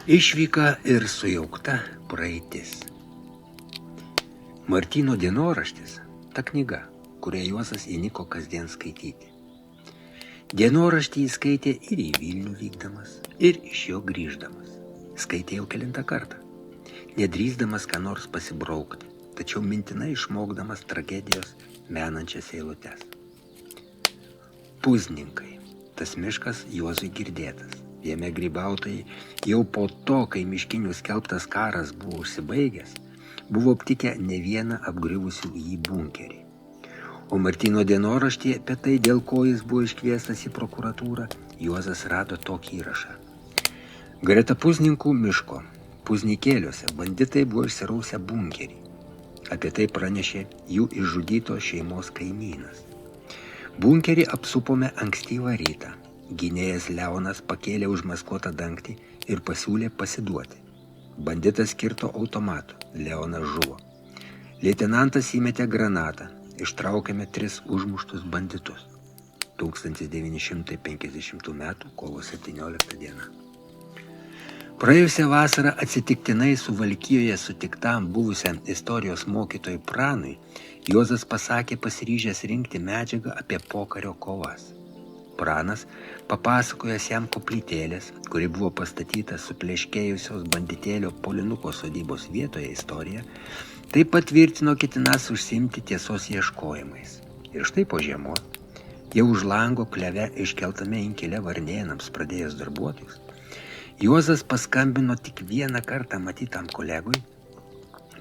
Išvyka ir sujaukta praeitis. Martyno dienoraštis – ta knyga, kurią Juozas įniko kasdien skaityti. Dienoraštį jis skaitė ir į Vilnių vykdamas, ir iš jo grįždamas. Skaitė jau kelintą kartą, nedrįsdamas ką nors pasibraukti, tačiau mintinai išmokdamas tragedijos menančias eilutes. Puzninkai – tas miškas Juozui girdėtas. Jame grybautojai jau po to, kai miškinių skelbtas karas buvo užsibaigęs, buvo aptikę ne vieną apgriuvusių į jį bunkerį. O Martyno dienoraštyje apie tai, dėl ko jis buvo iškviestas į prokuratūrą, Juozas rado tokį įrašą. Greta Puzninkų miško, Puznikėliuose, banditai buvo išsirausę bunkerį. Apie tai pranešė jų išžudytos šeimos kaimynas. Bunkerį apsupome ankstyvą rytą. Gynėjas Leonas pakėlė užmaskuotą dangtį ir pasiūlė pasiduoti. Banditas kirto automatu, Leonas žuvo. Leitenantas įmetė granatą, ištraukėme 3 užmuštus banditus. 1950 m. kovo 17 d. Praėjusią vasarą atsitiktinai Suvalkijoje sutiktam buvusiam istorijos mokytojui Pranui, Juozas pasakė pasiryžęs rinkti medžiagą apie pokario kovas. Pranas, papasakojęs jam koplytėlės, kuri buvo pastatyta supleškėjusios banditėlio Polinuko sodybos vietoje istoriją, taip patvirtino ketinas užsiimti tiesos ieškojimais. Ir štai po žiemos, jau už lango kleve iškeltame inkile varnėnams pradėjęs darbuotis, Juozas paskambino tik vieną kartą matytam kolegui,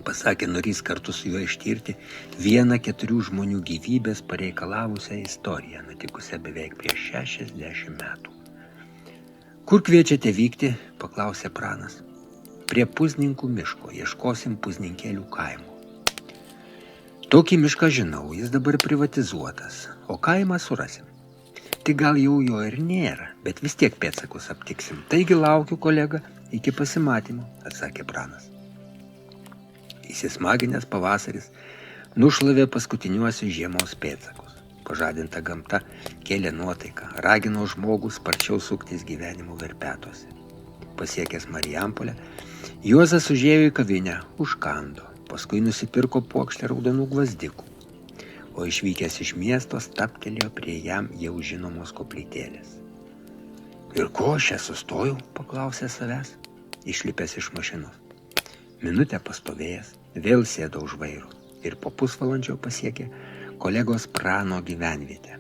pasakė, norys kartu su juo ištirti 4 žmonių gyvybės pareikalavusią istoriją, nutikusią beveik prieš 60 metų. Kur kviečiate vykti, paklausė Pranas. Prie Puzninkų miško, ieškosim Puzninkėlių kaimo. Tokį mišką žinau, jis dabar privatizuotas, o kaimą surasim. Tai gal jau jo ir nėra, bet vis tiek pėdsakus aptiksim. Taigi laukiu, kolega, iki pasimatymo, atsakė Pranas. Įsismaginęs pavasaris nušlavė paskutiniuosius žiemos pėdsakus. Pažadinta gamta kėlė nuotaiką, ragino žmogų sparčiau suktis gyvenimo verpetuose. Pasiekęs Marijampolę, Juozas užėjo į kavinę, užkando, paskui nusipirko puokštę raudonų gvazdikų, o išvykęs iš miesto stabtelėjo prie jam jau žinomos koplytėlės. Ir ko aš čia sustojau, paklausė savęs, išlipęs iš mašinos. Minutę pastovėjęs, vėl sėdo už vairo ir po pusvalandžio pasiekė kolegos Prano gyvenvietę.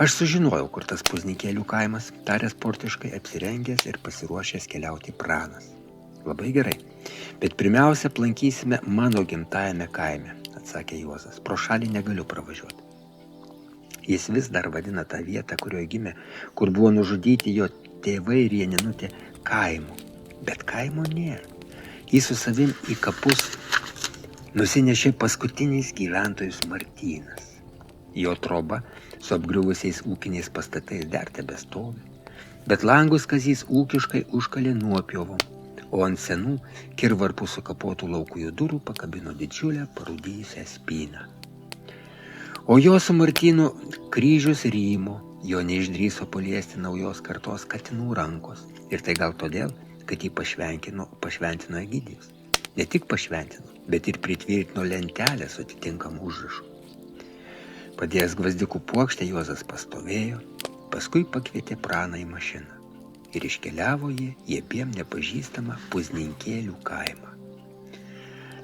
Aš sužinojau, kur tas Puznikėlių kaimas, tarė sportiškai apsirengęs ir pasiruošęs keliauti Pranas. Labai gerai, bet pirmiausia aplankysime mano gimtajame kaime, atsakė Juozas. Pro šalį negaliu pravažiuoti. Jis vis dar vadina tą vietą, kurioje gimė, kur buvo nužudyti jo tėvai ir Janinutė, kaimu. Bet kaimo nėra. Jis su savim į kapus nusinešė paskutiniais gyventojus Martynas. Jo troba su apgriuvusiais ūkiniais pastatais dar tebestovi, bet langus Kazys ūkiškai užkalė nuopjovom, o ant senų kirvarpų sukapotų laukujų durų pakabino didžiulę parūdijusią spyną. O jo su Martynu kryžius rymo, jo neišdrįso paliesti naujos kartos katinų rankos, ir tai gal todėl, kad jį pašventino Egidijus. Ne tik pašventino, bet ir pritvirtino lentelę su atitinkamu užrašu. Padėjęs gvazdikų puokštę, Juozas pastovėjo, paskui pakvietė Praną į mašiną. Ir iškeliavo jie į abiem nepažįstamą Puzninkėlių kaimą.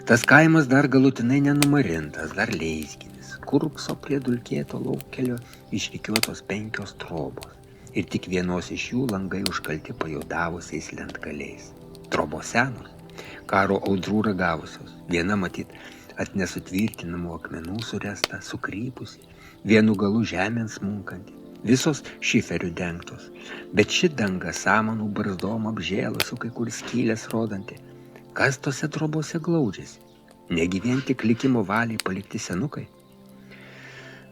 Tas kaimas dar galutinai nenumarintas, dar leisginis, kurkso prie dulkėto laukkelio išrikiuotos 5 trobos. Ir tik vienos iš jų langai užkalti pajudavusiais lentgaliais. Trobos senos, karo audrų ragavusios, viena matyt atnesutvirtinamų akmenų suresta, sukrypusi, vienu galu žemėn smunkanti, visos šiferių dengtos, bet ši danga samanų barzdom apžėlusių, kai kur skylės rodanti. Kas tose trobose glaudžiasi? Negi vien tik likimo valiai palikti senukai?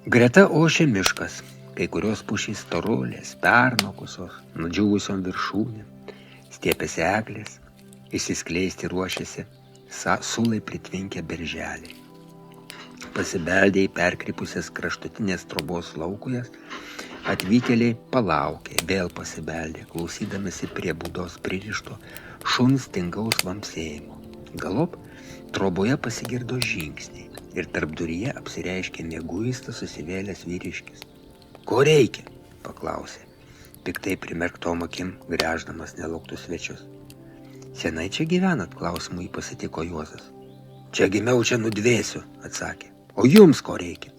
Greta ošė miškas. Kai kurios pušys storulės, pernokusios, nudžiūvusiom viršūnėm, stiepėsi eglės, išsiskleisti ruošėsi sulai pritvinkę berželiai. Pasibeldė į perkrypusias kraštutinės trobos laukujas, atvykėliai palaukė, vėl pasibeldė, klausydamasi prie būdos pririšto šuns tingaus vamsėjimo. Galop troboje pasigirdo žingsniai ir tarpduryje apsireiškė mieguistas susivėlęs vyriškis. Ko reikia? Paklausė, piktai primerktom akim gręždamas nelauktus svečius. Senai čia gyvenat, klausimų jį pasitiko Juozas. Čia gimiau, čia nudvėsiu, atsakė. O jums ko reikia?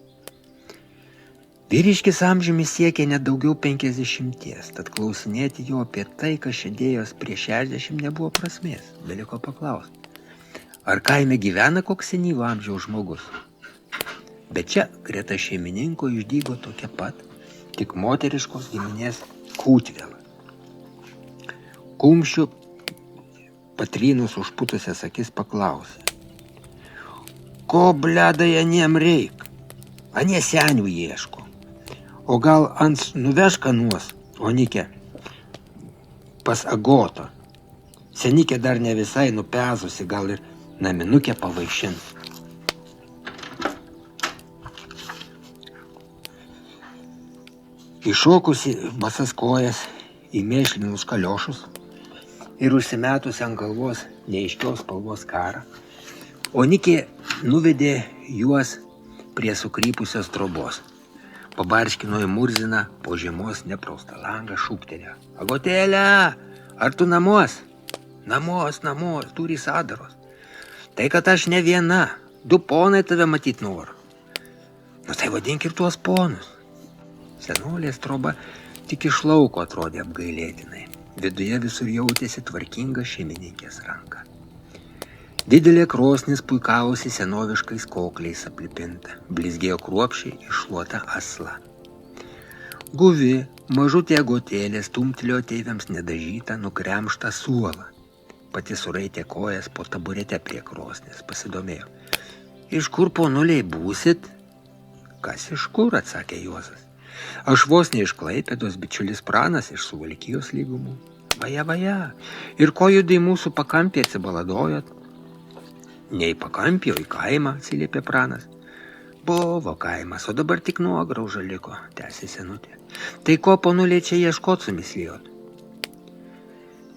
Vyriškis amžiumi siekė net daugiau 50, tad klausinėti jo apie tai, kas šiandėjos prieš 60 nebuvo prasmės. Beliko paklausti. Ar kaime gyvena koks senyvo amžiaus žmogus? Bet čia greta šeimininko išdygo tokia pat, tik moteriškos giminės kūtvėla. Kumščiu patrynus užputusias akis paklausė. Ko bleda janiem reik? Anie senių ieško. O gal ant nuveš kanuos, Onikė, pas Agotą. Senikė dar ne visai nupezusi, gal ir naminukę pavaišins. Iššokusi basas kojas į mėšlinus kaliošus ir užsimetusi ant galvos neaiškios spalvos karą, Onikė nuvedė juos prie sukrypusios trobos. Pabarškino į murziną, po žiemos nepraustą langą šūktelėjo. Agotėlė, ar tu namuos? Namuos, turi sadaros. Tai, kad aš ne viena, 2 ponai tave matyt noriu. Nu tai vadink ir tuos ponus. Senolės troba tik iš lauko atrodė apgailėtinai. Viduje visur jautėsi tvarkinga šeimininkės ranka. Didelė krosnis puikavosi senoviškais kokliais aplipinta, blizgėjo kruopščiai iššluota asla. Guvi, mažutė Agotėlė stumtelėjo tėviams nedažytą, nukremštą suolą. Pati suraitė kojas po taburete prie krosnis, pasidomėjo. Iš kur, ponuliai, būsit? Kas iš kur, atsakė Juozas. Aš vos ne iš Klaipėdos, bičiulis Pranas iš Suvalkijos lygumų. Vaja, ir ko judai mūsų pakampį atsibaladojot? Ne į pakampį, o į kaimą, atsiliepė Pranas. Buvo kaimas, o dabar tik nuograuža liko, tęsė senutė. Tai ko, ponuliai, čia ieškot sumislijot?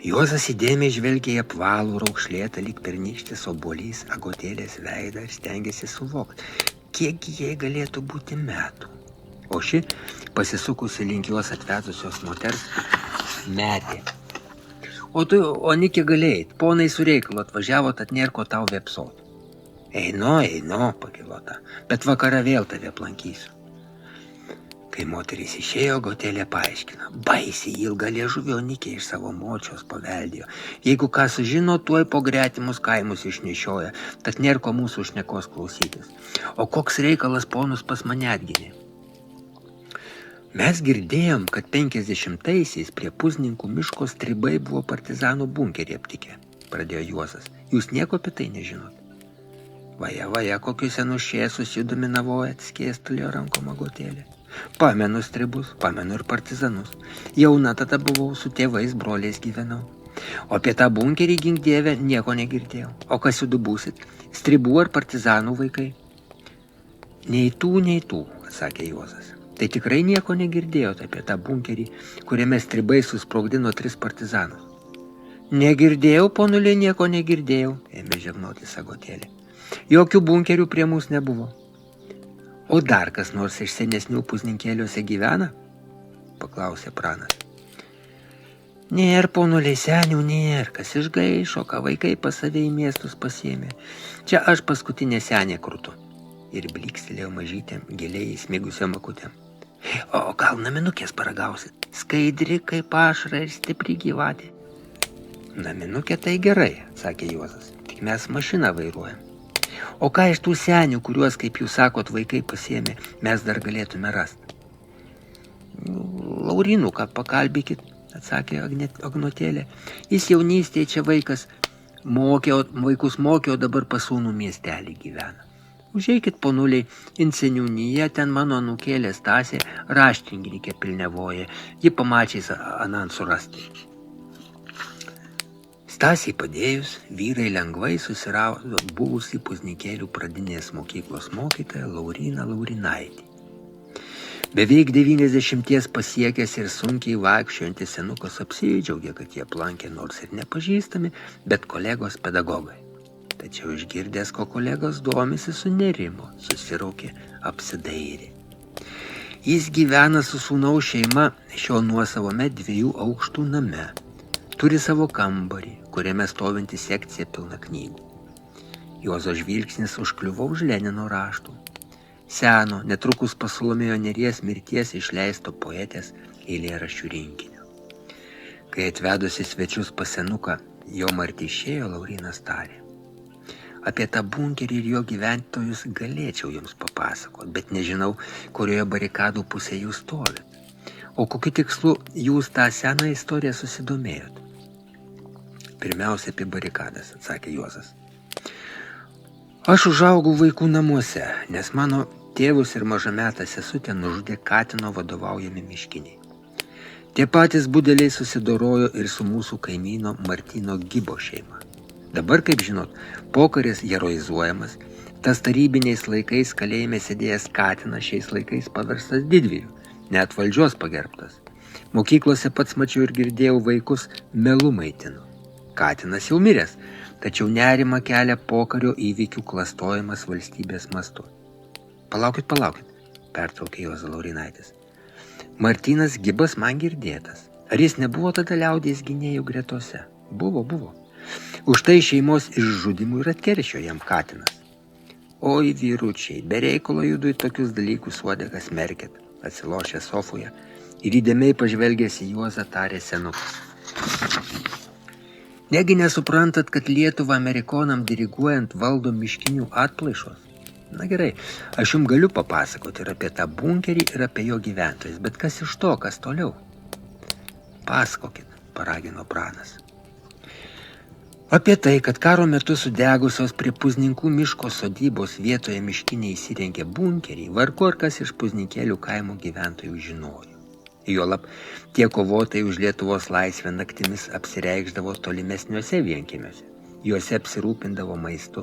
Juozas įdėmiai žvelgė į apvalų raukšlėtą lyg pernykštis obuolys Agotėlės veidą ir stengėsi suvokti, kiek jai galėtų būti metų. O ši, pasisukusi link juos atvedusios moters, metė. O tu, Onikė, galėjai, ponai su reikalu atvažiavot, atnėr ko tau vėpsot. Einu, pakilo ta, bet vakarą vėl tave aplankysiu. Kai moteris išėjo, Agotėlė paaiškino. Baisiai ilgą liežuvį Onikė iš savo močios paveldėjo. Jeigu ką sužino, tuoj po gretimus kaimus išnešioja, tad nėr ko mūsų šnekos klausytis. O koks reikalas ponus pas mane atginė? Mes girdėjom, kad 50-aisiais prie Puzninkų miško stribai buvo partizanų bunkerį aptikę, pradėjo Juozas. Jūs nieko apie tai nežinot? Vaja, kokius senus šėsus jų dominavojat, skėstelėjo rankom Agotėlė. Pamenu stribus, pamenu ir partizanus. Jauna tada buvau, su tėvais, broliais gyvenau. O apie tą bunkerį, gink dieve, nieko negirdėjau. O kas jūdu būsit? Stribų ar partizanų vaikai? Nei tų, atsakė Juozas. Tai tikrai nieko negirdėjot apie tą bunkerį, kuriame stribai susprogdino 3 partizanus. Negirdėjau, ponuliai, nieko negirdėjau, ėmė žegnotis Agotėlė. Jokių bunkerių prie mūsų nebuvo. O dar kas nors iš senesnių Puzninkėliuose gyvena? Paklausė Pranas. Nėr, ponuliai, senių nėr, kas išgaišo, ką vaikai pas save į miestus pasiėmė. Čia aš paskutinė senė krutu. Ir blikstelėjo mažytėm, giliai įsmigusiom akutėm. O gal naminukės paragausit? Skaidri kaip ašra ir stipri gyvatė. Naminukė tai gerai, atsakė Juozas, tik mes mašiną vairuojam. O ką iš tų senių, kuriuos, kaip jūs sakot, vaikai pasiėmė, mes dar galėtume rasti? Laurinuką pakalbėkit, atsakė Agnotėlė. Jis jaunystėje čia vaikus mokė, o dabar pas sūnų miestelį gyvena. Užeikit, ponuliai, in seniūnyje, ten mano anūkėlė Stasė raštingininkė pilnevoja, ji pamačiais anan surasti. Stasiai padėjus, vyrai lengvai susirado buvusį Puzninkėlių pradinės mokyklos mokytoją Lauriną Laurinaitį. Beveik 90 pasiekęs ir sunkiai vaikščiojantis senukas apsidžiaugė, kad jie aplankė nors ir nepažįstami, bet kolegos pedagogai. Tačiau išgirdęs, ko kolegos domisi, sunerimo, susiraukė, apsidairė. Jis gyvena su sūnaus šeima šio nuosavame 2 aukštų name. Turi savo kambarį, kuriame stovinti sekcija pilna knygų. Juozo žvilgsnis užkliuvo už Lenino raštų. Seno, netrukus po Salomėjo Nėries mirties išleisto poetės eilėraščių rinkinio. Kai atvedusi svečius pas senuką, jo marti išėjo, Laurynas tarė: apie tą bunkerį ir jo gyventojus galėčiau jums papasakoti, bet nežinau, kurioje barikadų pusėje jūs stovit. O kokiu tikslu jūs tą seną istoriją susidomėjot? Pirmiausia, apie barikadas, atsakė Juozas. Aš užaugau vaikų namuose, nes mano tėvus ir mažametą sesutę nužudė Katino vadovaujami miškiniai. Tie patys budeliai susidorojo ir su mūsų kaimyno Martyno Gibo šeima. Dabar, kaip žinot, pokaris heroizuojamas, tas tarybiniais laikais kalėjime sėdėjęs Katinas šiais laikais paverstas didvyriu, net valdžios pagerbtas. Mokyklose pats mačiau ir girdėjau vaikus melu maitinu. Katinas jau miręs, tačiau nerima kelia pokario įvykių klastojimas valstybės mastu. Palaukit, pertraukė Juozas Laurinaitis. Martynas Gibas man girdėtas. Ar jis nebuvo tada liaudies gynėjų gretose? Buvo. Už tai šeimos išžudimų ir atkeršio jam Katinas. Oi, vyručiai, be reikalo judu į tokius dalykus uodegas merkit, atsilošė sofoje ir įdėmiai pažvelgęs į Juozą tarė senukas. Negi nesuprantat, kad Lietuvą amerikonam diriguojant valdo miškinių atplaišos? Na gerai, aš jums galiu papasakoti ir apie tą bunkerį, ir apie jo gyventojus, bet kas iš to, kas toliau? Pasakokit, paragino pranas. Apie tai, kad karo metu sudegusios prie Puzninkų miško sodybos vietoje miškiniai įsirengė bunkerį, vargu ar kas iš Puzninkėlių kaimo gyventojų žinojo. Juolab, tie kovotojai už Lietuvos laisvę naktimis apsireikšdavo tolimesniuose vienkiemiuose. Juose apsirūpindavo maistu,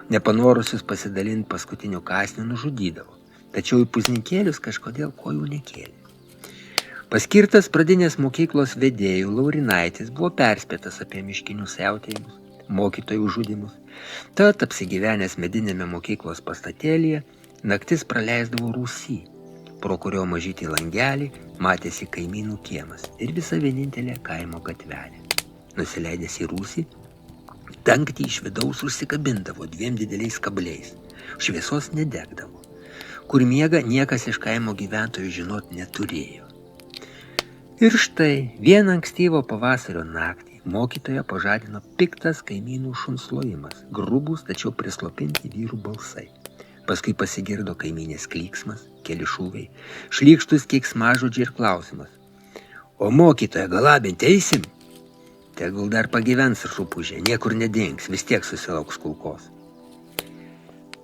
nepanorusius pasidalinti paskutiniu kąsniu nužudydavo, tačiau į Puzninkėlius kažkodėl kojų nekėlė. Paskirtas pradinės mokyklos vedėjų Laurinaitis buvo perspėtas apie miškinių siautėjimus, mokytojų žudimus, tad apsigyvenęs medinėme mokyklos pastatėlyje, naktis praleisdavo rūsy, pro kurio mažytį langelį matėsi kaimynų kiemas ir visa vienintelė kaimo gatvelė. Nusileidęs į rūsį, dangtį iš vidaus užsikabindavo 2 dideliais kabliais, šviesos nedegdavo. Kur miega, niekas iš kaimo gyventojų žinot neturėjo. Ir štai, vieną ankstyvo pavasario naktį mokytoją pažadino piktas kaimynų šuns lojimas, grubūs, tačiau prislopinti vyrų balsai. Paskui pasigirdo kaimynės klyksmas, keli šūviai, šlykštus keiksmažodžiai ir klausimas. O mokytoją galabinti eisim? Tegul dar pagyvens rupūžė, niekur nedings, vis tiek susilauks kulkos.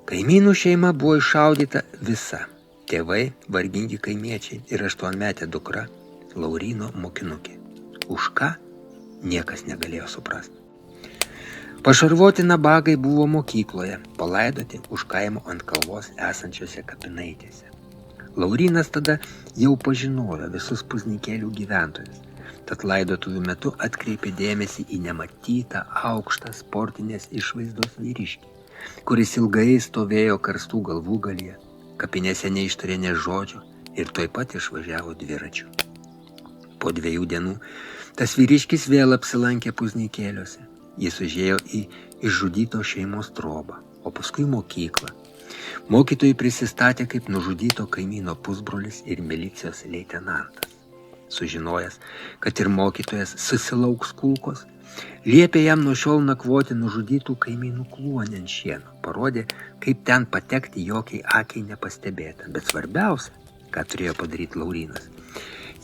Kaimynų šeima buvo iššaudyta visa. Tėvai, vargingi kaimiečiai ir 8-metė dukra, Lauryno mokinukė. Už ką? Niekas negalėjo suprasti. Pašarvoti nabagai buvo mokykloje, palaidoti už kaimo ant kalvos esančiose kapinaitėse. Laurynas tada jau pažinojo visus Puzninkėlių gyventojus, tad laidotuvių metu atkreipė dėmesį į nematytą aukštą sportinės išvaizdos vyriškį, kuris ilgai stovėjo karstų galvūgalyje, kapinėse neištarė nė žodžio ir tuoj pat išvažiavo dviračiu. Po 2 dienų tas vyriškis vėl apsilankė Puzninkėliuose. Jis užėjo į išžudyto šeimos trobą, o paskui mokyklą. Mokytojai prisistatė kaip nužudyto kaimyno pusbrolis ir milicijos leitenantas. Sužinojęs, kad ir mokytojas susilauks kulkos, liepė jam nuo šiol nakvoti nužudytų kaimynų kluone ant šieno, parodė, kaip ten patekti jokiai akiai nepastebėta. Bet svarbiausia, ką turėjo padaryti Laurynas,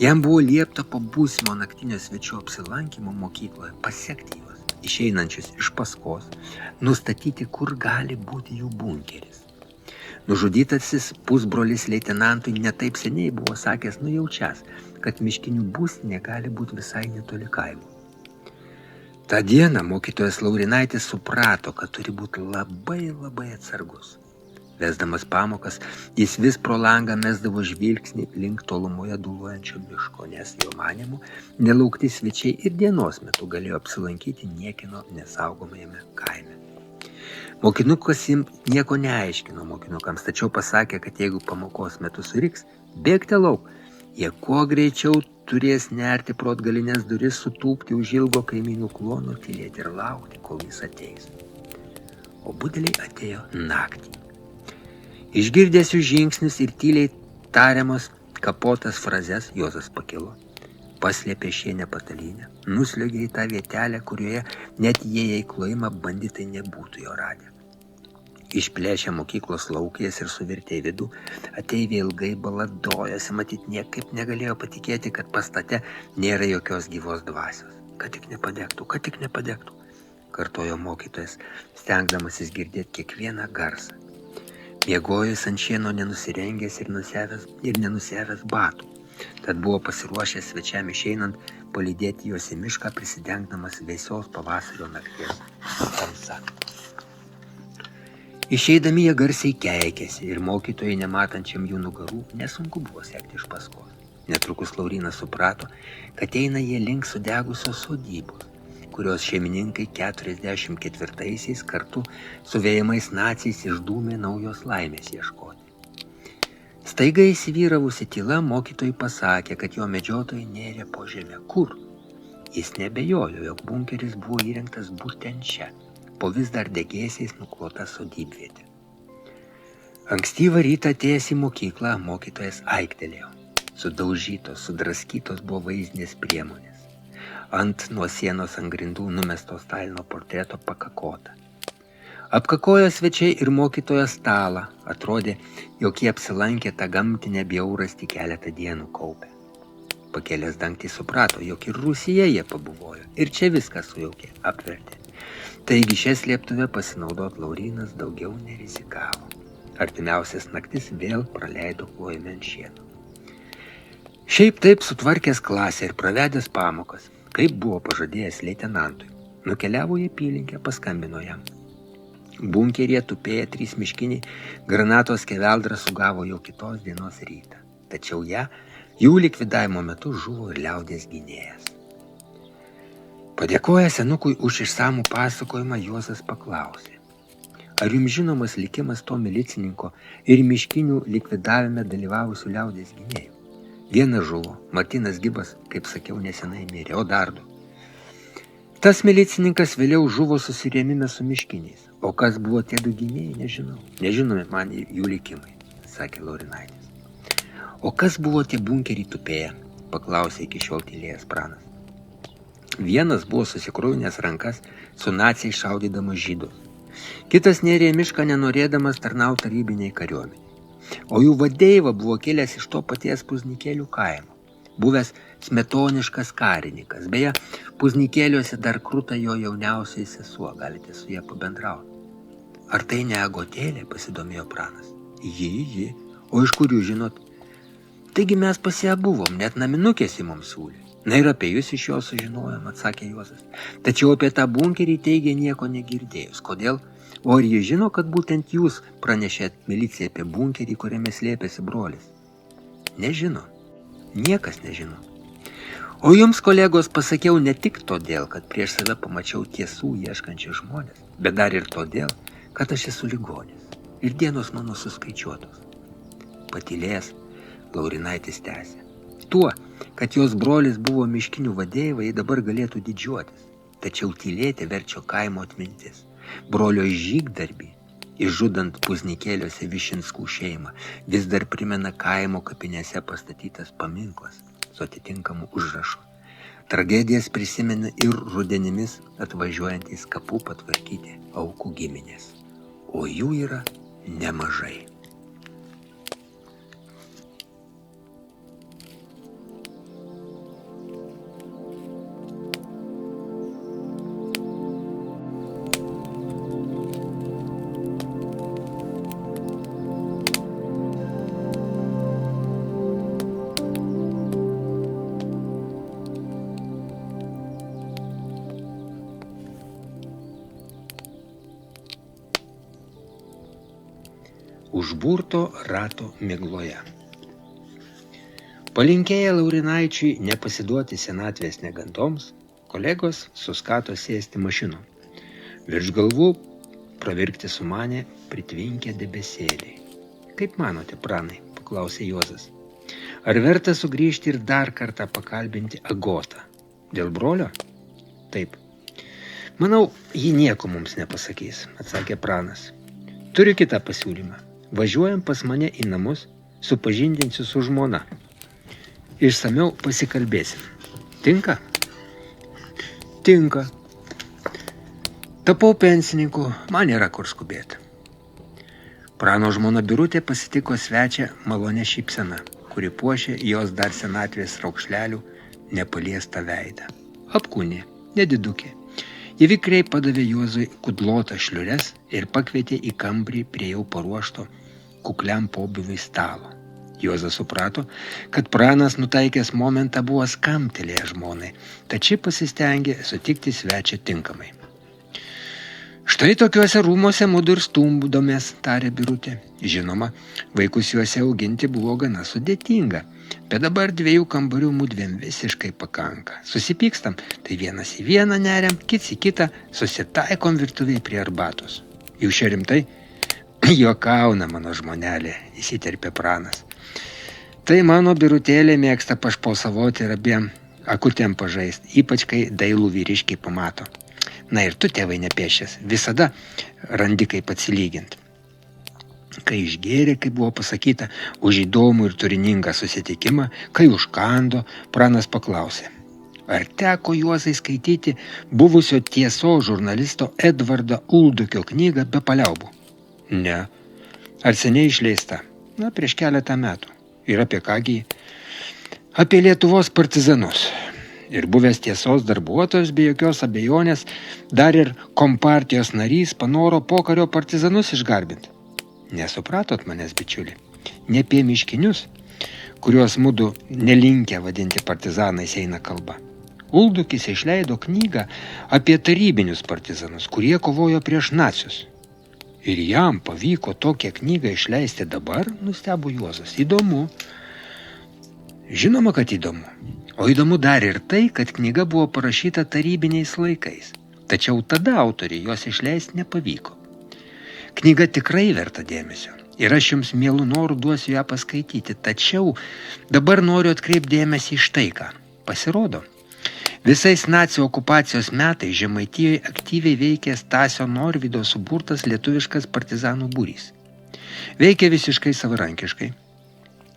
jam buvo liepta po būsimo naktinio svečio apsilankymo mokykloje pasekti juos, išeinančius iš paskos, nustatyti, kur gali būti jų bunkeris. Nužudytasis pusbrolis leitenantui netaip seniai buvo sakęs nujaučias, kad miškinių būstinė gali būti visai netoli kaimo. Ta diena mokytojas Laurinaitis suprato, kad turi būti labai atsargus. Vesdamas pamokas, jis vis pro langą mesdavo žvilgsnį link tolumoje dūluojančio miško, nes jo manimu nelaukti svečiai ir dienos metu galėjo apsilankyti niekino nesaugomajame kaime. Mokinukas jiems nieko neaiškino mokinukams, tačiau pasakė, kad jeigu pamokos metu suriks, bėgti lauk. Jie kuo greičiau turės nerti pro atgalinės duris, sutūpti už ilgo kaimynų klono, tylėti ir laukti, kol jis ateis. O budeliai atėjo naktį. Išgirdęs jų žingsnius ir tyliai tariamas kapotas frazes, Juozas pakilo, paslėpė šienę patalynę, nusliogė į tą vietelę, kurioje net įėję į klojimą banditai nebūtų jo radę. Išplėšė mokyklos laukės ir suvirtė į vidų, ateiviai ilgai baladojosi, matyt niekaip negalėjo patikėti, kad pastate nėra jokios gyvos dvasios. Kad tik nepadegtų, kartojo mokytojas, stengdamasis girdėti kiekvieną garsą. Miegojus ant šieno nenusirengęs ir nenusiavęs batų, tad buvo pasiruošęs svečiam išeinant palydėti juos į mišką, prisidengdamas vėsios pavasario nakties tamsa. Išeidami jie garsiai keikėsi ir mokytojai, nematančiam jų nugarų, nesunku buvo sekti iš paskos. Netrukus Laurynas suprato, kad eina jie link sudegusios sodybos, kurios šeimininkai 44-aisiais kartu su vėjamais naciais išdūmė naujos laimės ieškoti. Staiga įsivyravusi tyla mokytojai pasakė, kad jo medžiotojai nėrė po žemę. Kur? Jis nebejojo, jog bunkeris buvo įrengtas būtent čia, po vis dar degėsiais nuklota sodybvietė. Ankstyvą rytą atėjęs į mokyklą, mokytojas aiktelėjo. Sudaužytos, sudraskytos buvo vaizdinės priemonės. Ant nuo sienos ant grindų numesto Stalino portreto pakakota. Apkakojo svečiai ir mokytojo stalą. Atrodė, jog jie apsilankė tą gamtinę bjaurastį keletą dienų kaupę. Pakėlęs dangtį suprato, jog ir Rusija jie pabuvojo. Ir čia viską sujaukė, apvertė. Taigi šią slėptuvę pasinaudot Laurynas daugiau nerizikavo. Artimiausias naktis vėl praleido klojime ant šieno. Šiaip taip sutvarkęs klasę ir pravedęs pamokas, kaip buvo pažadėjęs leitenantui, nukeliavo į apylinkę, paskambino jam. Bunkeryje tupėję 3 miškiniai granatos skeveldrą sugavo jau kitos dienos rytą, tačiau jų likvidavimo metu žuvo ir liaudies gynėjas. Padėkojęs senukui už išsamų pasakojimą, Juozas paklausė: ar jums žinomas likimas to milicininko ir miškinių likvidavime dalyvavusių liaudies gynėjų? Vienas žuvo, Martynas Gibas, kaip sakiau, nesenai mirė, o dar 2. Tas milicininkas vėliau žuvo susirėmime su miškiniais, o kas buvo tie 2 gynėjai, nežinau. Nežinomi man jų likimai, sakė Laurinaitis. O kas buvo tie bunkerį tupėję, paklausė iki šiol tylėjęs pranas. Vienas buvo susikrūvinęs rankas su naciai šaudydamas žydus. Kitas nėrė į mišką nenorėdamas tarnauti tarybiniai kariuomeniai. O jų vadeiva buvo kilęs iš to paties Puznikėlių kaimo, buvęs smetoniškas karininkas. Beje, Puznikėliuose dar kruta jo jauniausiai sesuo, galite su ją pabendrauti. Ar tai ne Agotėlė, pasidomėjo pranas. Ji. O iš kur jūs žinot? Taigi mes pas ją buvom, net naminukės į mums siūlė. Na ir apie jūs iš jo sužinojom, atsakė Juozas. Tačiau apie tą bunkerį teigė nieko negirdėjus. Kodėl? O ar jie žino, kad būtent jūs pranešėt milicijai apie bunkerį, kuriame slėpėsi brolis? Nežino. Niekas nežino. O jums, kolegos, pasakiau ne tik todėl, kad prieš save pamačiau tiesų ieškančius žmonės, bet dar ir todėl, kad aš esu ligonis ir dienos mano suskaičiuotos. Patylėjęs, Laurinaitis tęsė. Tuo, kad jos brolis buvo miškinių vadeiva, jai dabar galėtų didžiuotis. Tačiau tylėti verčio kaimo atmintis. Brolio žygdarbį, išžudant Puznikėliuose Višinskų šeimą, vis dar primena kaimo kapinėse pastatytas paminklas su atitinkamu užrašu. Tragedijas prisimena ir rudenimis atvažiuojantys kapų patvarkyti aukų giminės. O jų yra nemažai. užburto rato migloje. Palinkėję Laurinaičiui nepasiduoti senatvės negandoms, kolegos suskato sėsti mašinų. Virš galvų pravirkti sumanė pritvinkę debesėliai. Kaip manote, pranai, paklausė Juozas. Ar verta sugrįžti ir dar kartą pakalbinti Agotą? Dėl brolio? Taip. Manau, ji nieko mums nepasakys, atsakė pranas. Turiu kitą pasiūlymą. Važiuojam pas mane į namus, supažindinsiu su žmona. Išsamiau pasikalbėsim. Tinka? Tinka. Tapau pensininku, man nėra kur skubėti. Prano žmona Birutė pasitiko svečią malonę šypseną, kuri puošė jos dar senatvės raukšlelių nepaliestą veidą. Apkūnė, nedidukė. Ji vikriai padavė Juozui kudlotą šliures ir pakvietė į kambarį prie jau paruošto kukliam pobūviui stalo. Juozas suprato, kad pranas nutaikęs momentą buvo skamtelėjęs žmonai, tačiau pasistengė sutikti svečią tinkamai. Štai tokiuose rūmuose mudu ir stumdomės, tarė Birutė. Žinoma, vaikus juose auginti buvo gana sudėtinga, bet dabar 2 kambarių mudviem visiškai pakanka. Susipykstam, tai vienas į vieną neriam, kits į kitą, susitaikom virtuvėje prie arbatos. Jūs čia rimtai? Juokauna mano žmonelė, įsiterpė pranas. Tai mano Birutėlė mėgsta pašposavoti ir abiem akutėm pažaist, ypač kai dailų vyriškiai pamato. Na ir tu, tėvai, nepiešęs, visada randi kaip atsilygint. Kai išgėrė, kaip buvo pasakyta, už įdomų ir turiningą susitikimą, kai užkando, pranas paklausė. Ar teko Juozai skaityti buvusio Tiesos žurnalisto Edvardo Uldukio knygą be paliaubų? Ne. Ar seniai išleista? Na, prieš keletą metų. Ir apie kągi? Apie Lietuvos partizanus. Ir buvęs Tiesos darbuotojas be jokios abejonės, dar ir kompartijos narys panoro pokario partizanus išgarbinti. Nesupratot manęs, bičiuli? Ne apie miškinius, kuriuos mudu nelinkę vadinti partizanais eina kalba. Uldukis išleido knygą apie tarybinius partizanus, kurie kovojo prieš nacius. Ir jam pavyko tokią knygą išleisti dabar, nustebo Juozas. Įdomu. Žinoma, kad įdomu. O įdomu dar ir tai, kad knyga buvo parašyta tarybiniais laikais. Tačiau tada autoriai jos išleisti nepavyko. Knyga tikrai verta dėmesio. Ir aš jums mielų norų duosiu ją paskaityti. Tačiau dabar noriu atkreipti dėmesį iš tai, ką. Pasirodo, visais nacių okupacijos metais Žemaitijoje aktyviai veikė Stasio Norvydo suburtas lietuviškas partizanų būrys. Veikė visiškai savarankiškai,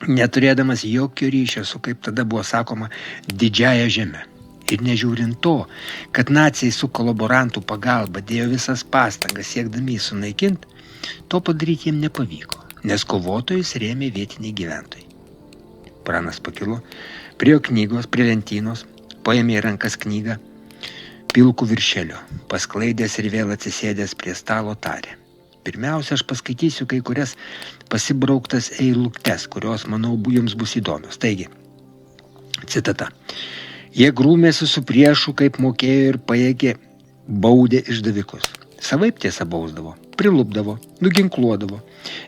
neturėdamas jokio ryšio su, kaip tada buvo sakoma, didžiąja žeme. Ir nežiūrint to, kad naciai su kolaborantų pagalba dėjo visas pastangas siekdami jį sunaikinti, to padaryti jiem nepavyko, nes kovotojus rėmė vietiniai gyventojai. Pranas pakilo prie knygos, prie lentynos, paėmė į rankas knygą pilkų viršelio, pasklaidęs ir vėl atsisėdęs prie stalo tarė. Pirmiausia, aš paskaitysiu kai kurias pasibrauktas eilutes, kurios, manau, jums bus įdomios. Taigi, citata. Jie grūmėsi su priešu, kaip mokėjo ir pajėgė, baudė išdavikus. Savaip tiesa bausdavo, prilupdavo, nuginkluodavo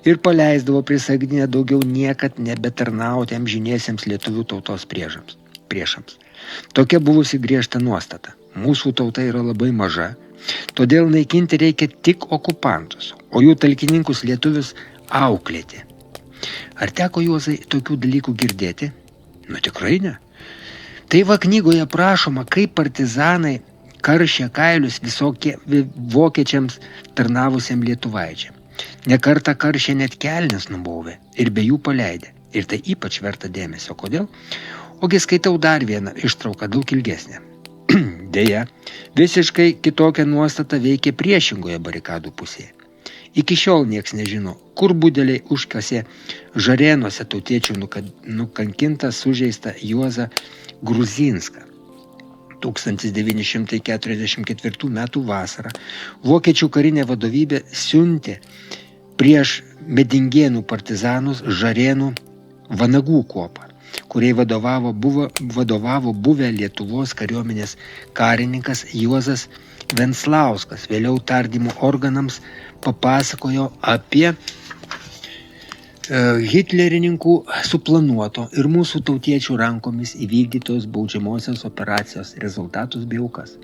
ir paleisdavo prisagdinę daugiau niekad nebetarnauti amžiniesiems lietuvių tautos priešams. Tokia buvusi griežta nuostata. Mūsų tauta yra labai maža, todėl naikinti reikia tik okupantus, o jų talkininkus lietuvius auklėti. Ar teko, Juozai, tokių dalykų girdėti? Nu, tikrai ne. Tai va knygoje prašoma, kaip partizanai karšė kailius visokie vokiečiams tarnavusiam lietuvaičiam. Nekartą karšė net kelnes nubauvė ir be jų paleidė. Ir tai ypač verta dėmesio. Kodėl? Ogi skaitau dar vieną ištrauką, daug ilgesnę. Deja, visiškai kitokia nuostata veikia priešingoje barikadų pusėje. Iki šiol nieks nežino, kur budeliai užkasė Žarėnuose tautiečių nukankintą sužeistą Juozą Gruzinską. 1944 metų vasarą vokiečių karinė vadovybė siuntė prieš Medingėnų partizanus Žarėnų vanagų kuopą, kuriai vadovavo buvę Lietuvos kariuomenės karininkas Juozas Venslauskas. Vėliau tardymo organams papasakojo apie Hitlerininkų suplanuoto ir mūsų tautiečių rankomis įvykdytos baudžiamosios operacijos rezultatus bei aukas.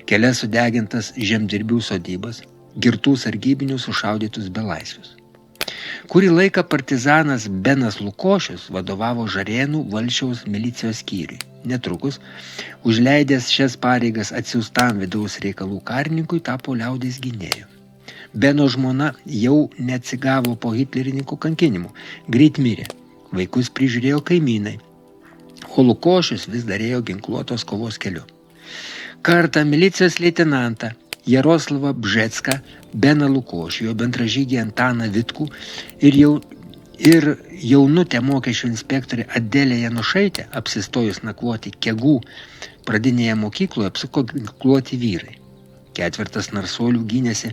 Kelias sudegintas žemdirbių sodybas, girtų sargybinių sušaudytus belaisvius. Kurį laiką partizanas Benas Lukošius vadovavo Žarėnų Valsčiaus milicijos skyriui. Netrukus, užleidęs šias pareigas atsiųstam vidaus reikalų karininkui, tapo liaudies gynėju. Beno žmona jau neatsigavo po hitlerininkų kankinimų, greit mirė, vaikus prižiūrėjo kaimynai, o Lukošius vis dar ėjo ginkluotos kovos keliu. Kartą milicijos leitenantą Jaroslavą Bžecką, Beną Lukošių, jo bendražygį Antaną Vitkų ir jaunutę mokesčių inspektorė Adelė Janušaitė, apsistojus nakvoti Kegų pradinėje mokykloje, apsuko ginkluoti vyrai. 4 narsuolių gynėsi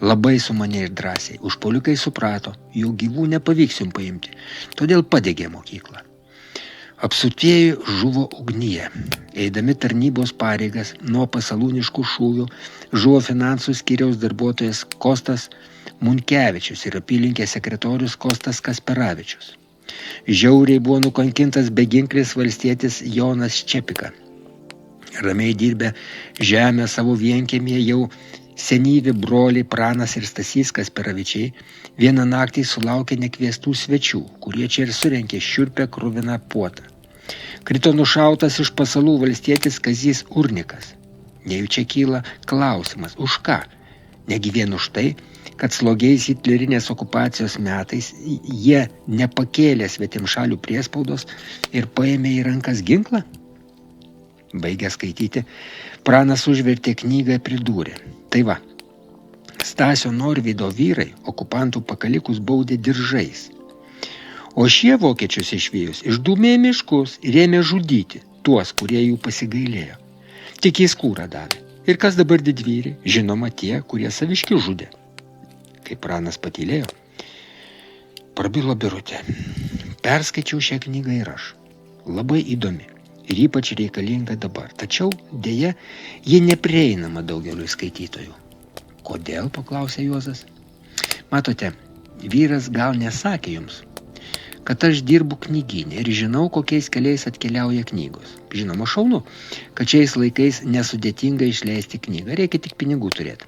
labai sumaniai ir drąsiai. Užpuolikai suprato, jog gyvų nepavyks jums paimti, todėl padegė mokyklą. Apsutieji žuvo ugnyje. Eidami tarnybos pareigas nuo pasalūniškų šūvių žuvo finansų skyriaus darbuotojas Kostas Munkevičius ir apylinkės sekretorius Kostas Kasperavičius. Žiauriai buvo nukankintas beginklis valstietis Jonas Čepika. Ramiai dirbę žemę savo vienkiemėje jau senyvi broliai Pranas ir Stasys Kasperavičiai vieną naktį sulaukė nekviestų svečių, kurie čia ir surenkė šiurpę kruviną puotą. Krito nušautas iš pasalų valstietis Kazys Urnikas. Nejučia kyla klausimas, už ką? Negi vien už tai, kad slogiais hitlerinės okupacijos metais jie nepakėlė svetimšalių priespaudos ir paėmė į rankas ginklą? Baigęs skaityti, Pranas užvertė knygą ir pridūrė. Tai va, Stasio Norvydo vyrai okupantų pakalikus baudė diržais. O šie vokiečius išvėjus išdūmė miškus ir ėmė žudyti tuos, kurie jų pasigailėjo. Tik jis kūrą davė. Ir kas dabar didvyriai? Žinoma tie, kurie saviškių žudė. Kai Pranas patylėjo, prabilo Birutė. Perskaičiau šią knygą ir aš. Labai įdomi. Ir ypač reikalinga dabar. Tačiau, dėja, ji neprieinama daugeliui skaitytojų. Kodėl, paklausė Juozas. Matote, vyras gal nesakė jums, kad aš dirbu knygyne ir žinau, kokiais keliais atkeliauja knygos. Žinoma, šaunu, kad šiais laikais nesudėtinga išleisti knygą, reikia tik pinigų turėti.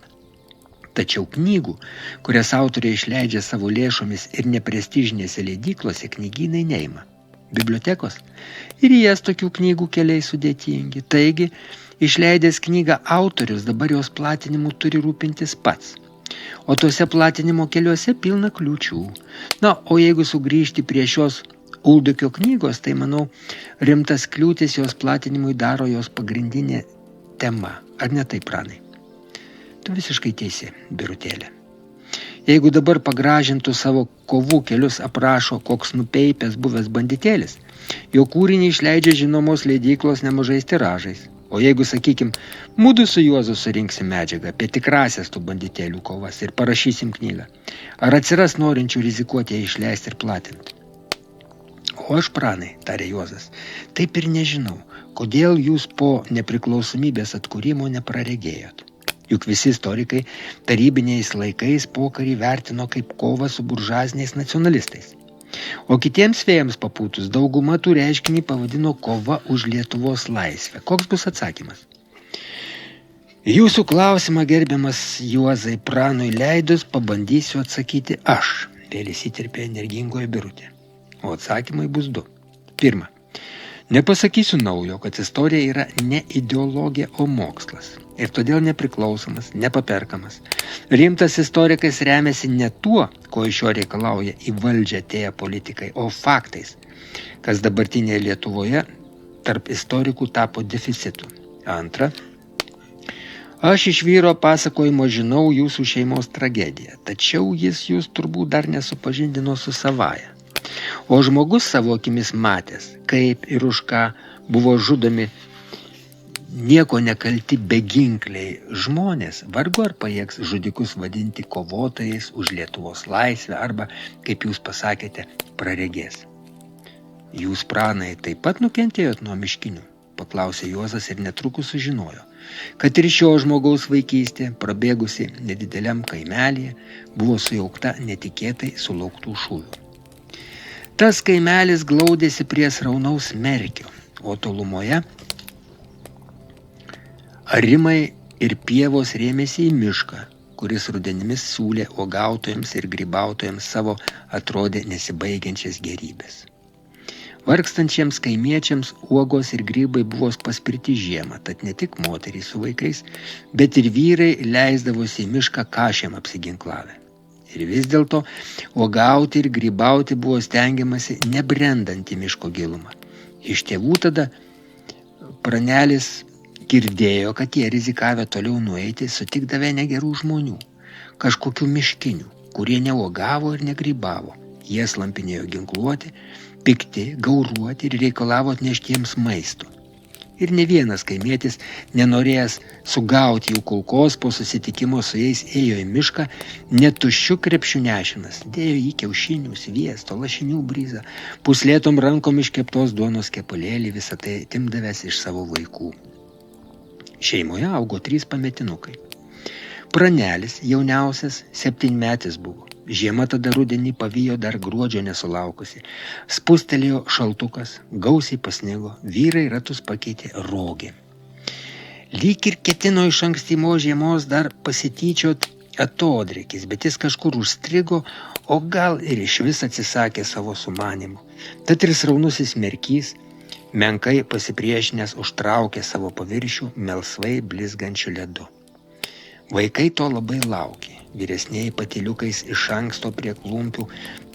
Tačiau knygų, kurias autoriai išleidžia savo lėšomis ir neprestižinėse leidyklose, knygynai neima. Bibliotekos ir jas tokių knygų keliai sudėtingi. Taigi, išleidęs knygą autorius dabar jos platinimu turi rūpintis pats. O tuose platinimo keliuose pilna kliūčių. Na, o jeigu sugrįžti prie šios Uldukio knygos, tai, manau, rimtas kliūtis jos platinimui daro jos pagrindinė tema. Ar ne taip, Pranai? Tu visiškai teisi, Birutėlė. Jeigu dabar pagražintų savo kovų kelius aprašo koks nupeipęs buvęs banditėlis, jo kūrinį išleidžia žinomos leidyklos nemažais tiražais. O jeigu, sakykim, mudu su Juozu surinksim medžiagą apie tikrasias tų banditėlių kovas ir parašysim knygą, ar atsiras norinčių rizikuoti ją išleisti ir platinti? O aš, Pranai, tarė Juozas, taip ir nežinau, kodėl jūs po nepriklausomybės atkūrimo nepraregėjot. Juk visi istorikai tarybiniais laikais pokarį vertino kaip kovą su buržuaziniais nacionalistais. O kitiems vėjams papūtus dauguma tų reiškinį pavadino kova už Lietuvos laisvę. Koks bus atsakymas? Jūsų klausimą, gerbiamas Juozai, Pranui leidus, pabandysiu atsakyti aš, vėl įsiterpė energingoje Birutė. O atsakymai bus 2. Pirma, nepasakysiu naujo, kad istorija yra ne ideologija, o mokslas. Ir todėl nepriklausomas, nepaperkamas. Rimtas istorikas remiasi ne tuo, ko iš jo reikalauja į valdžią atėję politikai, o faktais, kas dabartinėje Lietuvoje tarp istorikų tapo deficitu. Antra, aš iš vyro pasakojimo žinau jūsų šeimos tragediją, tačiau jis jūs turbūt dar nesupažindino su savaja. O žmogus savo akimis matęs, kaip ir už ką buvo žudomi nieko nekalti beginkliai žmonės, vargu ar pajėgs žudikus vadinti kovotojais už Lietuvos laisvę arba, kaip jūs pasakėte, praregės. Jūs, Pranai, taip pat nukentėjot nuo miškinių? Paklausė Juozas ir netrukus sužinojo, kad ir šio žmogaus vaikystė, prabėgusi nedideliam kaimelyje, buvo sujaukta netikėtai sulauktų šūvių. Tas kaimelis glaudėsi prie sraunaus Merkio, o tolumoje arimai ir pievos rėmėsi į mišką, kuris rudenimis siūlė uogautojams ir grybautojams savo atrodė nesibaigiančias gerybės. Vargstančiems kaimiečiams uogos ir grybai buvo paspirti žiemą, tad ne tik moterys su vaikais, bet ir vyrai leisdavosi į mišką kašėm apsiginklavę. Ir vis dėlto uogauti ir grybauti buvo stengiamasi nebrendant į miško gilumą. Iš tėvų tada pranelis girdėjo, kad jie rizikavę toliau nueiti, sutikdavę negerų žmonių, kažkokių miškinių, kurie neuogavo ir negrybavo. Jie slampinėjo ginkluoti, pikti, gauruoti ir reikalavo atnešti jiems maisto. Ir ne vienas kaimietis, nenorėjęs sugauti jų kulkos, po susitikimo su jais ėjo į mišką, netuščiu krepšiu nešinas, dėjo į kiaušinių, sviesto, lašinių bryzą, puslėtom rankom iškeptos duonos kepalėlį, visą tai atimdavęs iš savo vaikų. Šeimoje augo 3 pametinukai. Pranelis, jauniausias, 7-metis buvo. Žiema tada rudenį pavijo dar gruodžio nesulaukusi. Spustelėjo šaltukas, gausiai pasnigo, vyrai ratus pakeitė rogė. Lyg ir ketino iš ankstymo žiemos dar pasityčiot atodrėkis, bet jis kažkur užstrigo, o gal ir iš vis atsisakė savo sumanimų. Tad ir sraunusis Merkys, menkai pasipriešinęs, užtraukė savo paviršių melsvai blizgančiu ledu. Vaikai to labai laukė. Vyresnieji patyliukais iš anksto prie klumpių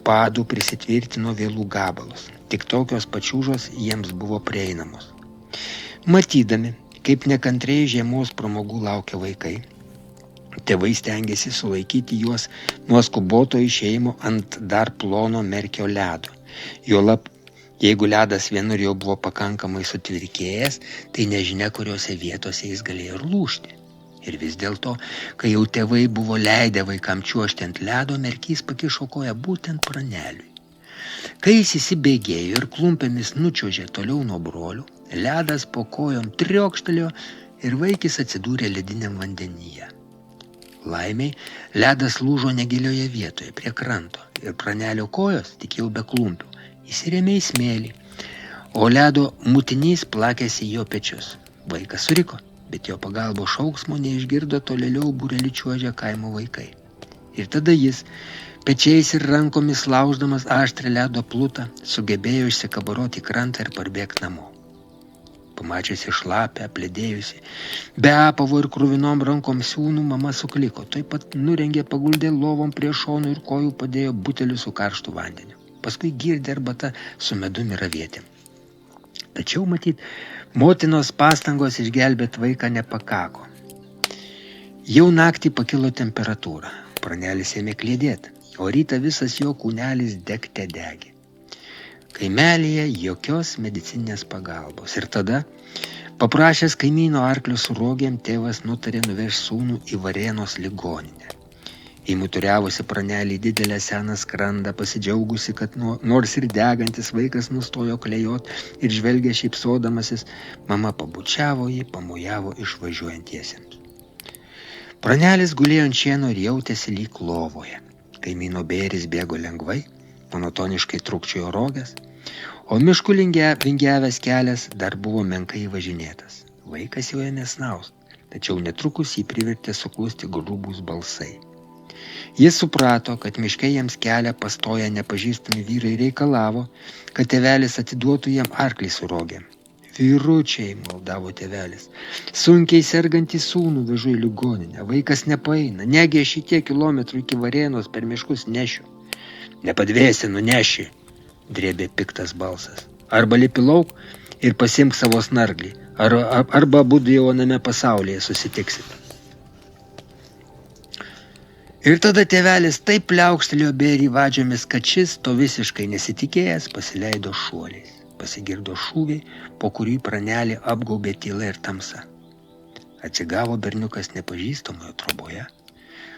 padų prisitvirtino vėlų gabalus. Tik tokios pačiūžos jiems buvo prieinamos. Matydami, kaip nekantriai žiemos pramogų laukia vaikai, tėvai stengiasi sulaikyti juos nuo skuboto išėjimo ant dar plono Merkio ledo. Juolab, jeigu ledas vienur jau buvo pakankamai sutvirkėjęs, tai nežinia, kuriuose vietose jis galėjo ir lūžti. Ir vis dėlto, kai jau tėvai buvo leidę vaikam čiuožti ant ledo, Merkys pakišo koją būtent praneliui. Kai jis įsibėgėjo ir klumpėmis nučiuožė toliau nuo brolių, ledas po kojom triokštelėjo ir vaikis atsidūrė lediniam vandenyje. Laimiai, ledas lūžo negilioje vietoje prie kranto ir pranelio kojos, tik jau be klumpių, įsirėmė į smėlį, o ledo mutinys plakėsi jo pečius. Vaikas suriko, bet jo pagalbos šauksmo neišgirdo tolėliau būreliu čiuožę kaimo vaikai. Ir tada jis, pečiais ir rankomis lauždamas aštrią ledo plutą, sugebėjo išsikabaroti krantą ir parbėgti namo. Pamačiusi šlapę, apledėjusi, be apavo ir kruvinom rankom siūnų, mama sukliko, taip pat nurengė, paguldė lovom prie šonų ir kojų padėjo butelių su karštu vandeniu. Paskui girdė arbata su medumi ir avietėm. Tačiau, matyt, motinos pastangos išgelbėti vaiką nepakako. Jau naktį pakilo temperatūra, pranelis ėmė kliedėti, o rytą visas jo kūnelis degte degė. Kaimelyje jokios medicininės pagalbos. Ir tada, paprašęs kaimyno arklio su rogėm, tėvas nutarė nuvežti sūnų į Varėnos ligoninę. Įmuturiavusi pranelį didelę seną skrandą, pasidžiaugusi, kad nors ir degantis vaikas nustojo klejot ir žvelgė šypsodamasis, mama pabučiavo jį, pamojavo išvažiuojantiesiems. Pranelis gulėjo ant šieno ir jautėsi lyg lovoje. Kaimyno bėris bėgo lengvai, monotoniškai trūkčiojo roges, o miškų vingiavęs kelias dar buvo menkai važinėtas. Vaikas jau ėmė snaust, tačiau netrukus jį privertė suklusti grubūs balsai. Jis suprato, kad miške jiems kelią pastoję nepažįstami vyrai reikalavo, kad tėvelis atiduotų jam arklį su rogėm. Vyručiai, maldavo tėvelis, sunkiai sergantį sūnų vežu į ligoninę, vaikas nepaeina, negi aš šitie kilometrų iki Varėnos per miškus nešiu. Nepadvėsi, nuneši, drėbė piktas balsas. Arba lipi lauk ir pasimk savo snarglį, arba abudu jau aname pasaulyje susitiksit. Ir tada tėvelis taip pliaukštelėjo bėrį vadžiomis, kad šis, to visiškai nesitikėjęs, pasileido šuoliais. Pasigirdo šūviai, po kurį pranelį apgaubė tyla ir tamsa. Atsigavo berniukas nepažįstamoje troboje,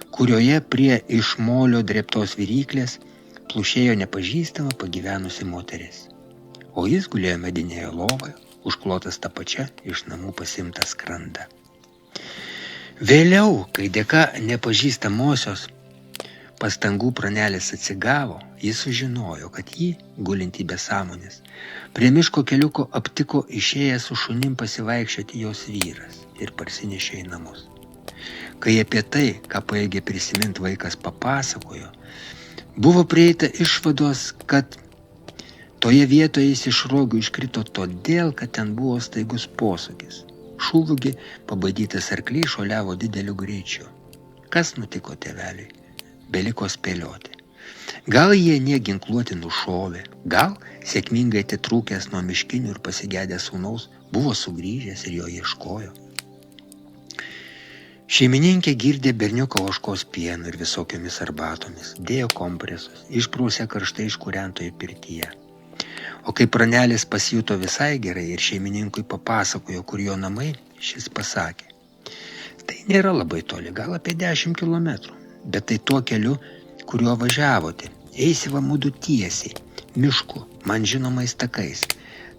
kurioje prie iš molio drėbtos viryklės plušėjo nepažįstama pagyvenusi moteris. O jis gulėjo medinėje lovoje, užklotas tą pačią iš namų pasimtą skrandą. Vėliau, kai dėka nepažįstamosios pastangų pranelis atsigavo, jis sužinojo, kad jį, gulinti be sąmonės, prie miško keliuko aptiko išėjęs su šunim pasivaikščioti jos vyras ir parsinešė į namus. Kai apie tai, ką pajėgė prisiminti vaikas papasakojo, buvo prieita išvados, kad toje vietoje jis iš rogių iškrito todėl, kad ten buvo staigus posūkis. Šūvugi pabaidytas arklys šuoliavo dideliu greičiu. Kas nutiko tėveliui? Beliko spėlioti. Gal jie neginkluoti nušovė, gal sėkmingai atitrūkęs nuo miškinių ir pasigedęs sūnaus buvo sugrįžęs ir jo ieškojo. Šeimininkė girdė berniuką ožkos pienu ir visokiomis arbatomis, dėjo kompresus, išprausė karštai iškūrentoje pirtyje. O kai pranelis pasijuto visai gerai ir šeimininkui papasakojo, kur jo namai, šis pasakė: tai nėra labai toli, gal apie 10 kilometrų, bet tai tuo keliu, kuriuo važiavote. Eisi va mudu tiesiai, mišku, man žinomais takais,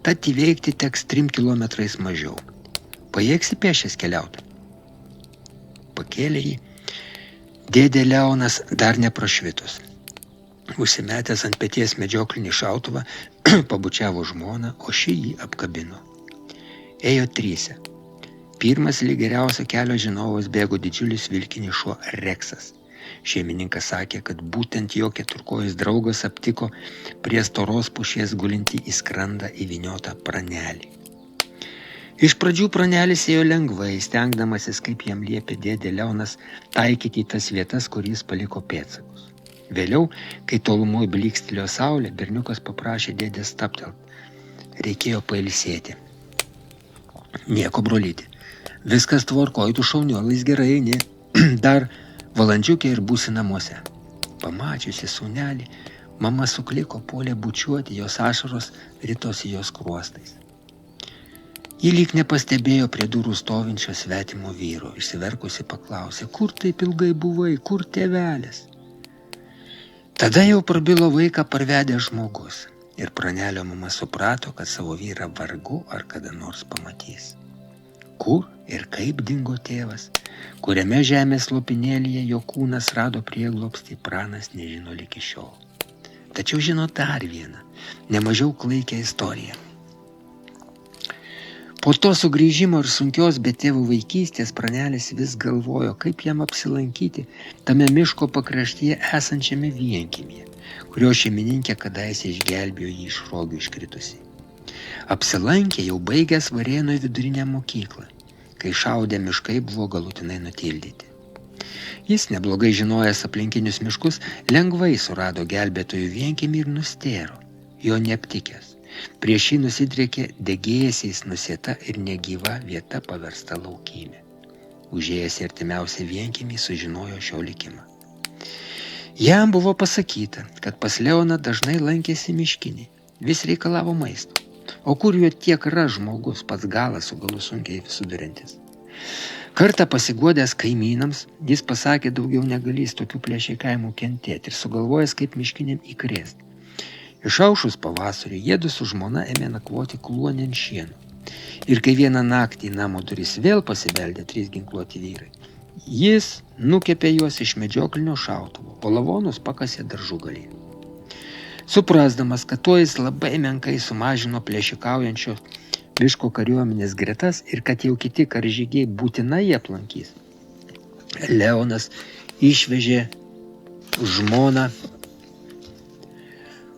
tad įveikti teks 3 kilometrais mažiau. Pajėgsi pėsčias keliauti? Pakėlė jį. Dėdė Leonas dar neprašvitus. Užsimetęs ant peties medžioklinį šautuvą, pabučiavo žmoną, o ši jį apkabino. Ėjo 3. Pirmas lyg geriausio kelio žinovas bėgo didžiulis vilkinis šuo Reksas. Šeimininkas sakė, kad būtent jo keturkojis draugas aptiko prie storos pušies gulintį į skrandą įvyniotą pranelį. Iš pradžių pranelis ėjo lengvai, stengdamasis, kaip jam liepė dėdė Leonas, taikyti į tas vietas, kur jis paliko pėdsakus. Vėliau, kai tolumoje blykstelėjo saulė, berniukas paprašė dėdės stabtelt. Reikėjo pailsėti. Nieko, brolyti. Viskas tvarkoj, tu šauniuolis gerai eini. Dar valandžiukė ir būsi namuose. Pamačiusi sūnelį, mama sukliko, puolė bučiuoti, jos ašaros ritosi jos skruostais. Ji lyg nepastebėjo prie durų stovinčio svetimo vyro, išsiverkusi paklausė: kur taip ilgai buvai, kur tėvelis? Tada jau prabilo vaiką parvedęs žmogus ir pranelio mama suprato, kad savo vyrą vargu ar kada nors pamatys. Kur ir kaip dingo tėvas, kuriame žemės lopinėlyje jo kūnas rado prieglobstį, pranas nežino iki šiol. Tačiau žino dar vieną, nemažiau klaikią istoriją. Po to sugrįžimo ir sunkios be tėvų vaikystės pranelis vis galvojo, kaip jam apsilankyti tame miško pakraštyje esančiame vienkiemyje, kurio šeimininkė kadaise išgelbėjo jį iš rogių iškritusi. Apsilankė jau baigęs Varėno vidurinę mokyklą, kai šaudę miškai buvo galutinai nutildyti. Jis, neblogai žinojęs aplinkinius miškus, lengvai surado gelbėtojų vienkiemį ir nustėro, jo neaptikęs. Prieš jį nusidriekė degėsiais nusėta ir negyva vieta paversta laukymė. Užėjęs į artimiausią vienkiemį sužinojo šio likimą. Jam buvo pasakyta, kad pas Leoną dažnai lankėsi miškiniai, vis reikalavo maisto, o kur jo tiek yra žmogus, pats galas su galu sunkiai sudurintis. Kartą pasiguodęs kaimynams, jis pasakė, daugiau negalys tokių plėšikavimų kentėti ir sugalvojęs, kaip miškiniam įkrėsti. Išaušus pavasarį, jiedu su žmona ėmė nakvoti kluone ant šieno. Ir kai vieną naktį į namo duris vėl pasibeldė 3 ginkluoti vyrai, jis nukepė juos iš medžioklinio šautuvo, o lavonus pakasė daržugalį. Suprasdamas, kad tuo jis labai menkai sumažino plėšikaujančio miško kariuomenės gretas ir kad jau kiti karžygiai būtinai jį aplankys, Leonas išvežė žmoną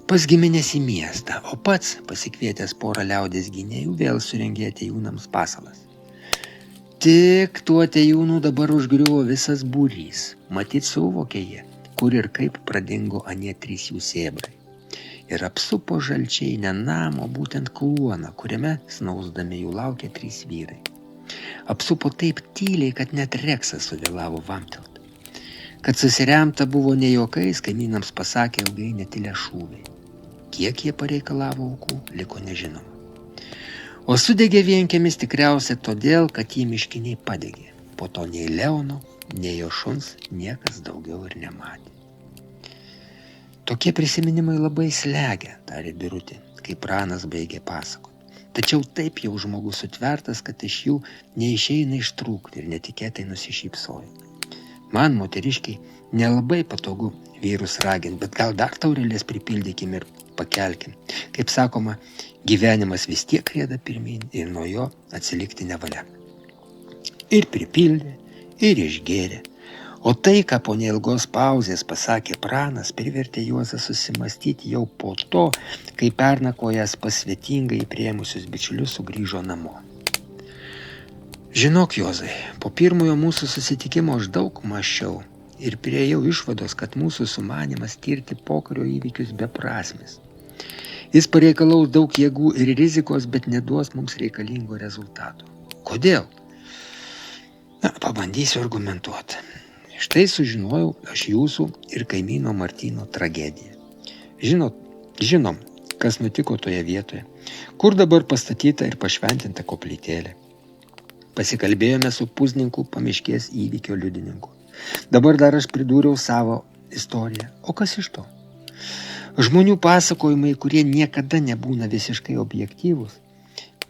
pas giminės į miestą, o pats, pasikvietęs porą liaudės gynėjų, vėl surengė atėjūnams pasalas. Tik tuo atėjūnų dabar užgriuvo visas būrys. Matyt suvokė jie, kur ir kaip pradingo anie 3 jų sėbrai. Ir apsupo žalčiai ne namo, būtent kluoną, kuriame snausdami jų laukė 3 vyrai. Apsupo taip tyliai, kad net Reksas suvėlavo vamtelt. Kad susiremta buvo ne juokais, kaimynams pasakė ilgai netilę šūviai. Kiek jie pareikalavo aukų, liko nežinoma. O sudegė vienkiemis tikriausiai todėl, kad jį miškiniai padegė. Po to nei Leono, nei jo šuns niekas daugiau ir nematė. Tokie prisiminimai labai slegia, tarė Birutė, kai pranas baigė pasakoti. Tačiau taip jau žmogus sutvertas, kad iš jų neišeina ištrūkti ir netikėtai nusišypsojo. Man, moteriškiai, Nelabai patogu vyrus raginti, bet gal dar taurelės pripildykim ir pakelkim. Kaip sakoma, gyvenimas vis tiek rieda pirmyn ir nuo jo atsilikti nevalia. Ir pripildė, ir išgėrė. O tai, ką po neilgos pauzės pasakė pranas, privertė Juozą susimastyti jau po to, kai pernakojęs pas svetingai priėmusius bičiulius sugrįžo namo. Žinok, Juozai, po pirmojo mūsų susitikimo aš daug mąsčiau ir priėjau išvados, kad mūsų sumanymas tirti pokario įvykius beprasmis. Jis pareikalaus daug jėgų ir rizikos, bet neduos mums reikalingo rezultato. Kodėl? Pabandysiu argumentuoti. Štai sužinojau aš jūsų ir kaimyno Martyno tragediją. Žinom, kas nutiko toje vietoje, kur dabar pastatyta ir pašventinta koplytėlė. Pasikalbėjome su Puzninkų pamiškės įvykio liudininku. Dabar dar aš pridūriau savo istoriją. O kas iš to? Žmonių pasakojimai, kurie niekada nebūna visiškai objektyvūs,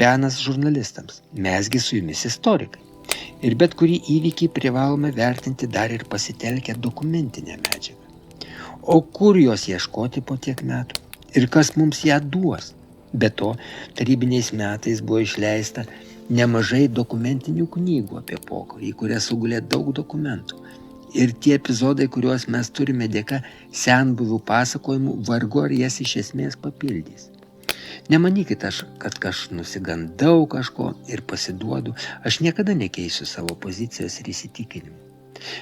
penas žurnalistams, mesgi su jumis istorikai. Ir bet kurį įvykį privalome vertinti dar ir pasitelkę dokumentinę medžiagą. O kur jos ieškoti po tiek metų? Ir kas mums ją duos? Be to, tarybiniais metais buvo išleista nemažai dokumentinių knygų apie pokarį, į kurias sugulė daug dokumentų. Ir tie epizodai, kuriuos mes turime dėka senbuvių pasakojimų, vargu ar jas iš esmės papildys. Nemanykit kad aš nusigandau kažko ir pasiduodu, aš niekada nekeisiu savo pozicijos ir įsitikinimų.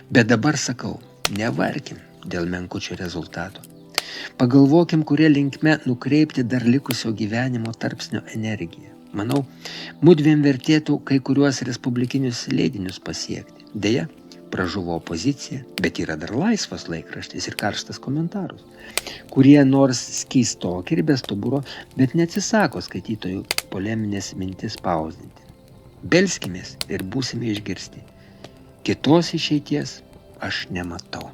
Bet dabar sakau, nevarkim dėl menkučio rezultato. Pagalvokim, kuria linkme nukreipti dar likusio gyvenimo tarpsnio energiją. Manau, mudviem vertėtų kai kuriuos respublikinius leidinius pasiekti. Deja, pražuvo opozicija, bet yra dar laisvas laikraštis ir karštas komentarus, kurie nors skystoki ir be stuburo, bet neatsisako skaitytojų poleminės mintis spausdinti. Belskimės ir būsime išgirsti. Kitos išeities aš nematau.